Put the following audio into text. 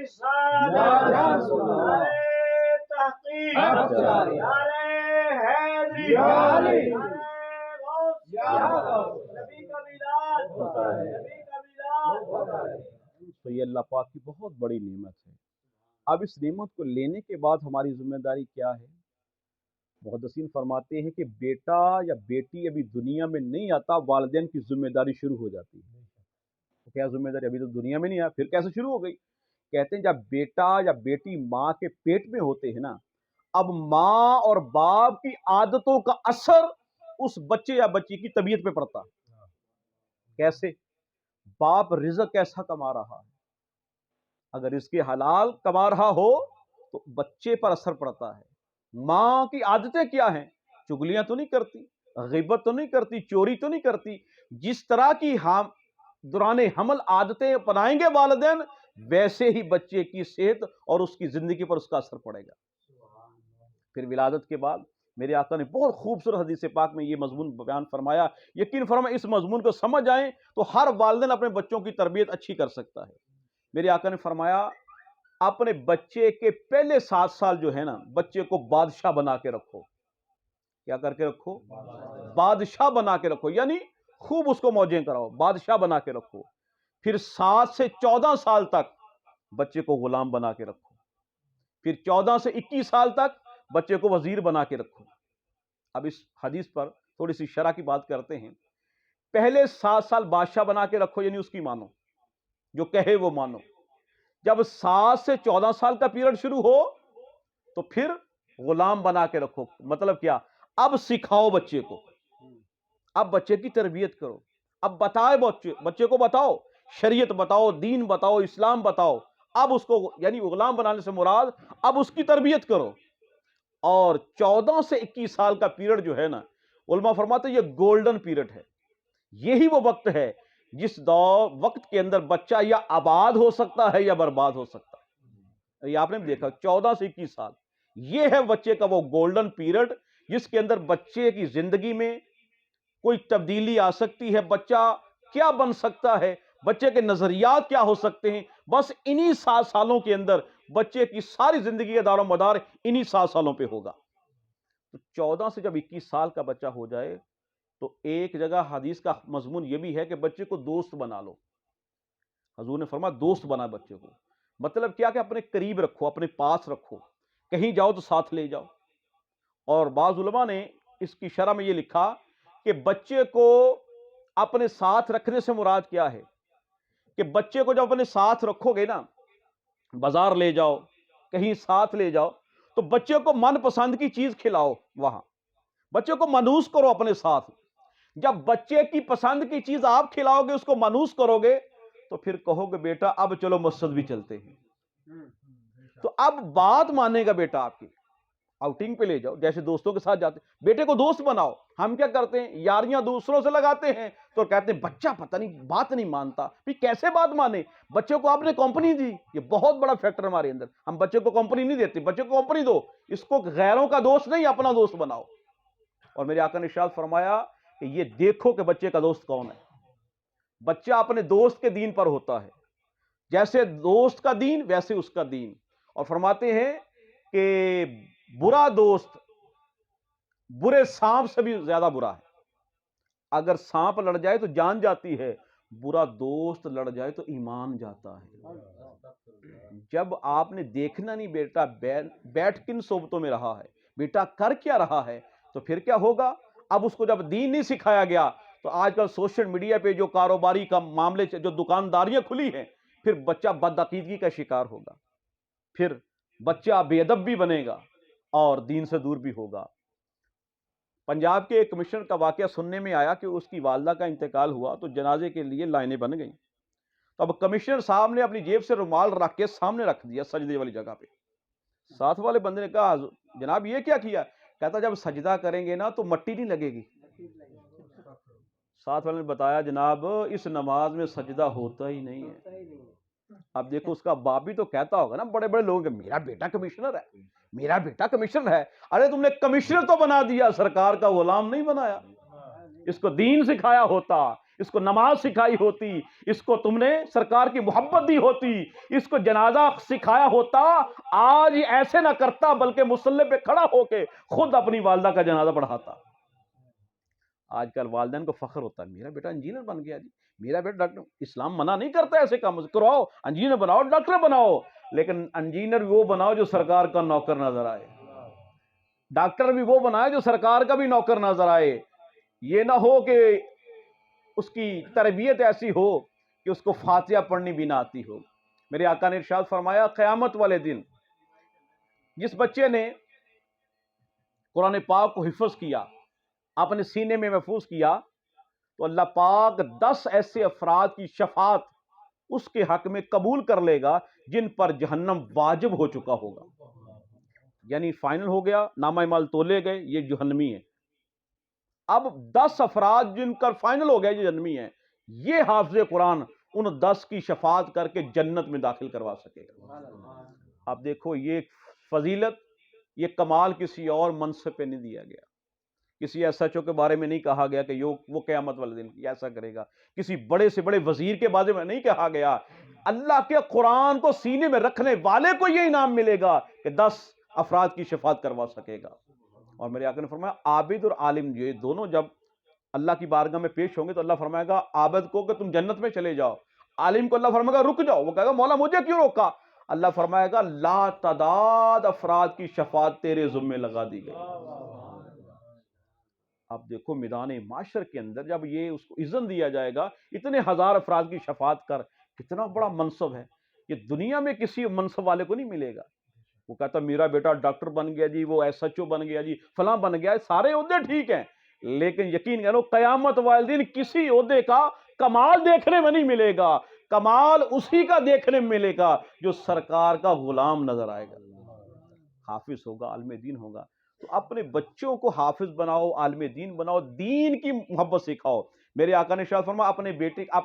رسالت، نعرہ تحقیق، نعرہ حیدری، نعرہ غوث، نبی کا میلاد، نبی کا میلاد۔ تو یہ اللہ پاک کی بہت بڑی نعمت ہے۔ اب اس نعمت کو لینے کے بعد ہماری ذمہ داری کیا ہے؟ محدثین فرماتے ہیں کہ بیٹا یا بیٹی ابھی دنیا میں نہیں آتا، والدین کی ذمہ داری شروع ہو جاتی ہے۔ تو کیا ذمہ داری؟ ابھی تو دنیا میں نہیں آیا، پھر کیسے شروع ہو گئی؟ کہتے ہیں جب بیٹا یا بیٹی ماں کے پیٹ میں ہوتے ہیں نا، اب ماں اور باپ کی عادتوں کا اثر اس بچے یا بچی کی طبیعت پہ پڑتا ہے۔ کیسے؟ باپ رزق کیسا کما رہا ہے، اگر اس کے حلال کما رہا ہو تو بچے پر اثر پڑتا ہے۔ ماں کی عادتیں کیا ہیں؟ چگلیاں تو نہیں کرتی، غیبت تو نہیں کرتی، چوری تو نہیں کرتی۔ جس طرح کی دوران حمل عادتیں اپنائیں گے والدین، ویسے ہی بچے کی صحت اور اس کی زندگی پر اس کا اثر پڑے گا۔ پھر ولادت کے بعد میرے آقا نے بہت خوبصورت حدیث پاک میں یہ مضمون بیان فرمایا، یقین فرمائیں اس مضمون کو سمجھ آئیں تو ہر والدین اپنے بچوں کی تربیت اچھی کر سکتا ہے۔ میرے آقا نے فرمایا اپنے بچے کے پہلے 7 سال جو ہے نا، بچے کو بادشاہ بنا کے رکھو۔ کیا کر کے رکھو؟ بادشاہ بنا کے رکھو، یعنی خوب اس کو موجیں کراؤ، بادشاہ بنا کے رکھو۔ پھر 7 سے 14 سال تک بچے کو غلام بنا کے رکھو۔ پھر 14 سے 21 سال تک بچے کو وزیر بنا کے رکھو۔ اب اس حدیث پر تھوڑی سی شرح کی بات کرتے ہیں۔ پہلے 7 سال بادشاہ بنا کے رکھو، یعنی اس کی مانو، جو کہے وہ مانو۔ جب 7 سے 14 سال کا پیریڈ شروع ہو تو پھر غلام بنا کے رکھو۔ مطلب کیا؟ اب سکھاؤ بچے کو، اب بچے کی تربیت کرو، اب بتائے بچے کو بتاؤ، شریعت بتاؤ، دین بتاؤ، اسلام بتاؤ۔ اب اس کو، یعنی غلام بنانے سے مراد اب اس کی تربیت کرو۔ اور 14 سے 21 سال کا پیریڈ جو ہے نا، علماء فرماتے ہیں یہ گولڈن پیریڈ ہے۔ یہی وہ وقت ہے جس وقت کے اندر بچہ یا آباد ہو سکتا ہے یا برباد ہو سکتا ہے۔ یہ آپ نے بھی دیکھا 14 سے 21 سال، یہ ہے بچے کا وہ گولڈن پیریڈ جس کے اندر بچے کی زندگی میں کوئی تبدیلی آ سکتی ہے، بچہ کیا بن سکتا ہے، بچے کے نظریات کیا ہو سکتے ہیں۔ بس انہی 7 سالوں کے اندر بچے کی ساری زندگی کا دار و مدار انہی 7 سالوں پہ ہوگا۔ تو 14 سے جب 21 سال کا بچہ ہو جائے تو ایک جگہ حدیث کا مضمون یہ بھی ہے کہ بچے کو دوست بنا لو۔ حضور نے فرمایا دوست بنا بچے کو، مطلب کیا کہ اپنے قریب رکھو، اپنے پاس رکھو، کہیں جاؤ تو ساتھ لے جاؤ۔ اور بعض علماء نے اس کی شرح میں یہ لکھا کہ بچے کو اپنے ساتھ رکھنے سے مراد کیا ہے کہ بچے کو جب اپنے ساتھ رکھو گے نا، بازار لے جاؤ، کہیں ساتھ لے جاؤ، تو بچے کو من پسند کی چیز کھلاؤ، وہاں بچے کو مانوس کرو اپنے ساتھ۔ جب بچے کی پسند کی چیز آپ کھلاؤ گے، اس کو مانوس کرو گے، تو پھر کہو گے بیٹا اب چلو مسجد بھی چلتے ہیں۔ تو اب بات مانے گا بیٹا آپ کی، آؤٹنگ پہ لے جاؤ، جیسے دوستوں کے ساتھ جاتے، بیٹے کو دوست بناؤ۔ ہم کیا کرتے ہیں، یاریاں دوسروں سے لگاتے ہیں تو کہتے ہیں بچہ پتہ نہیں بات نہیں مانتا۔ بھی کیسے بات مانے؟ بچے کو آپ نے کمپنی دی، یہ بہت بڑا فیکٹر ہمارے اندر، ہم بچے کو کمپنی نہیں دیتے۔ بچے کو کمپنی دو، اس کو غیروں کا دوست نہیں اپنا دوست بناؤ۔ اور میرے آقا نے ارشاد فرمایا کہ یہ دیکھو کہ بچے کا دوست کون ہے۔ بچہ اپنے دوست کے دین پر ہوتا ہے، جیسے دوست کا دین ویسے اس کا دین۔ اور فرماتے ہیں کہ برا دوست برے سانپ سے بھی زیادہ برا ہے۔ اگر سانپ لڑ جائے تو جان جاتی ہے، برا دوست لڑ جائے تو ایمان جاتا ہے۔ جب آپ نے دیکھنا نہیں بیٹا بیٹھ کن صحبتوں میں رہا ہے، بیٹا کر کیا رہا ہے، تو پھر کیا ہوگا؟ اب اس کو جب دین نہیں سکھایا گیا تو آج کل سوشل میڈیا پہ جو کاروباری کا معاملے جو دکانداریاں کھلی ہیں، پھر بچہ بدعقیدگی کا شکار ہوگا، پھر بچہ بے ادب بھی بنے گا اور دین سے دور بھی ہوگا۔ پنجاب کے ایک کمشنر کا واقعہ سننے میں آیا کہ اس کی والدہ کا انتقال ہوا تو جنازے کے لیے لائنیں بن گئیں۔ تو اب کمشنر صاحب نے اپنی جیب سے رومال رکھ کے سامنے رکھ دیا سجدے والی جگہ پہ۔ ساتھ والے بندے نے کہا جناب یہ کیا کیا؟ کہتا جب سجدہ کریں گے نا تو مٹی نہیں لگے گی۔ ساتھ والے نے بتایا جناب اس نماز میں سجدہ ہوتا ہی نہیں ہے۔ اب دیکھو اس کا باپ بھی تو کہتا ہوگا نا بڑے بڑے لوگوں کے، میرا بیٹا کمشنر ہے، میرا بیٹا کمشنر ہے۔ ارے تم نے کمشنر تو بنا دیا، سرکار کا غلام نہیں بنایا۔ اس کو دین سکھایا ہوتا، اس کو نماز سکھائی ہوتی، اس کو تم نے سرکار کی محبت دی ہوتی، اس کو جنازہ سکھایا ہوتا، آج یہ ایسے نہ کرتا بلکہ مصلی پہ کھڑا ہو کے خود اپنی والدہ کا جنازہ پڑھاتا۔ آج کل والدین کو فخر ہوتا ہے، میرا بیٹا انجینئر بن گیا جی، میرا بیٹا ڈاکٹر۔ اسلام منع نہیں کرتا ایسے کام کرواؤ، انجینئر بناؤ، ڈاکٹر بناؤ، لیکن انجینئر وہ بناؤ جو سرکار کا نوکر نظر آئے، ڈاکٹر بھی وہ بنائے جو سرکار کا بھی نوکر نظر آئے۔ یہ نہ ہو کہ اس کی تربیت ایسی ہو کہ اس کو فاتحہ پڑھنی بھی نہ آتی ہو۔ میرے آقا نے ارشاد فرمایا قیامت والے دن جس بچے نے قرآن پاک کو حفظ کیا، اپنے سینے میں محفوظ کیا، تو اللہ پاک 10 ایسے افراد کی شفاعت اس کے حق میں قبول کر لے گا جن پر جہنم واجب ہو چکا ہوگا، یعنی فائنل ہو گیا، نامہ اعمال تولے گئے، یہ جہنمی ہے۔ اب 10 افراد جن کا فائنل ہو گیا یہ جہنمی ہے، یہ حافظ قرآن ان 10 کی شفاعت کر کے جنت میں داخل کروا سکے گا۔ اب دیکھو یہ فضیلت، یہ کمال کسی اور منصب پہ نہیں دیا گیا، کسی ایس ایچ او کے بارے میں نہیں کہا گیا کہ وہ قیامت والے دن ایسا کرے گا، کسی بڑے سے بڑے وزیر کے بارے میں نہیں کہا گیا۔ اللہ کے قرآن کو سینے میں رکھنے والے کو یہ انعام ملے گا کہ 10 افراد کی شفاعت کروا سکے گا۔ اور میرے آقا نے فرمایا عابد اور عالم یہ دونوں جب اللہ کی بارگاہ میں پیش ہوں گے تو اللہ فرمائے گا عابد کو کہ تم جنت میں چلے جاؤ، عالم کو اللہ فرمائے گا رک جاؤ، وہ کہے گا مولا مجھے کیوں روکا؟ اللہ فرمائے گا لا تعداد افراد کی شفاعت تیرے ذمہ لگا دی گئی۔ اب دیکھو میدان معاشر کے اندر جب یہ اس کو اذن دیا جائے گا اتنے ہزار افراد کی شفاعت کر، کتنا بڑا منصب ہے، یہ دنیا میں کسی منصب والے کو نہیں ملے گا۔ وہ کہتا میرا بیٹا ڈاکٹر بن گیا جی، وہ ایس ایچ او بن گیا جی، فلاں بن گیا، سارے عہدے ٹھیک ہیں، لیکن یقین کرو قیامت والے دن کسی عہدے کا کمال دیکھنے میں نہیں ملے گا، کمال اسی کا دیکھنے میں ملے گا جو سرکار کا غلام نظر آئے گا، حافظ ہوگا، عالم دین ہوگا۔ تو اپنے بچوں کو حافظ بناؤ، عالم دین بناؤ، دین کی محبت سکھاؤ۔ میرے آقا نے ارشاد فرمایا اپنے بیٹے اپنی